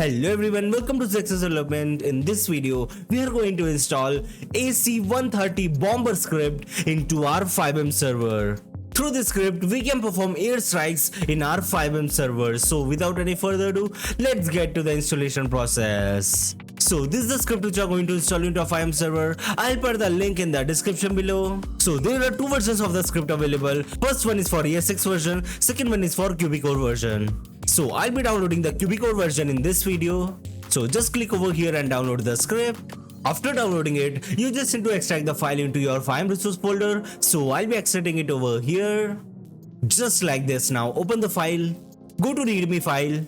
Hello everyone, welcome to Zexus development. In this video, we are going to install AC130 BOMMER script into our FiveM server. Through this script, we can perform airstrikes in our FiveM server. So without any further ado, let's get to the installation process. So this is the script which we are going to install into a FiveM server. I'll put the link in the description below. So there are two versions of the script available. First one is for ESX version, second one is for QBCore version. So I'll be downloading the QBCore version in this video. So just click over here and download the script. After downloading it, you just need to extract the file into your FiveM resource folder. So I'll be extracting it over here. Just like this. Now open the file. Go to readme file.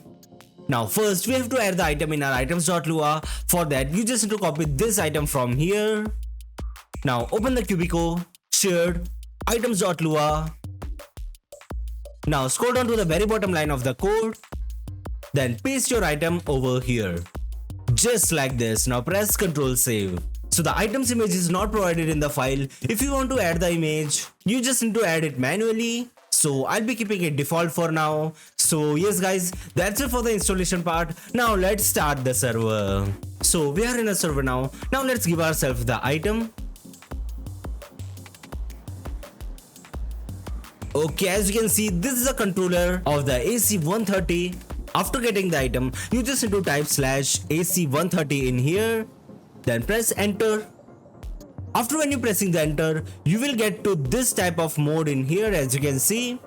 Now first we have to add the item in our items.lua. For that you just need to copy this item from here. Now open the QBCore, shared, items.lua. Now scroll down to the very bottom line of the code. Then paste your item over here. Just like this. Now press Ctrl Save. So the items image is not provided in the file. If you want to add the image, you just need to add it manually. So I'll be keeping it default for now. So yes guys, that's it for the installation part. Now let's start the server. So we are in a server now. Now let's give ourselves the item. Okay, as you can see, this is a controller of the AC130. After getting the item, you just need to type /AC130 in here. Then press enter. After when you pressing the enter, you will get to this type of mode in here. As you can see,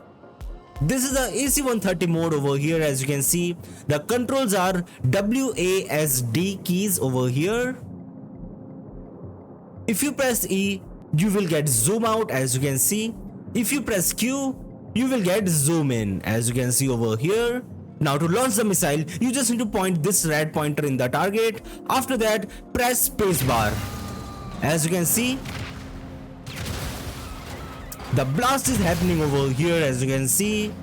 this is the AC130 mode over here. As you can see, the controls are WASD keys over here. If you press E, you will get zoom out. As you can see, if you press Q, you will get zoom in. As you can see over here. Now to launch the missile, you just need to point this red pointer in the target. After that, press spacebar. As you can see, the blast is happening over here. As you can see,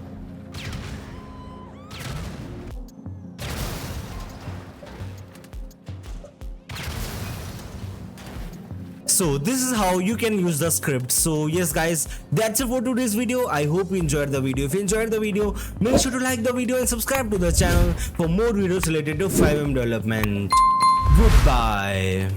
so this is how you can use the script. So yes guys, that's it for today's video. I hope you enjoyed the video. If you enjoyed the video, make sure to like the video and subscribe to the channel for more videos related to FiveM development. Goodbye.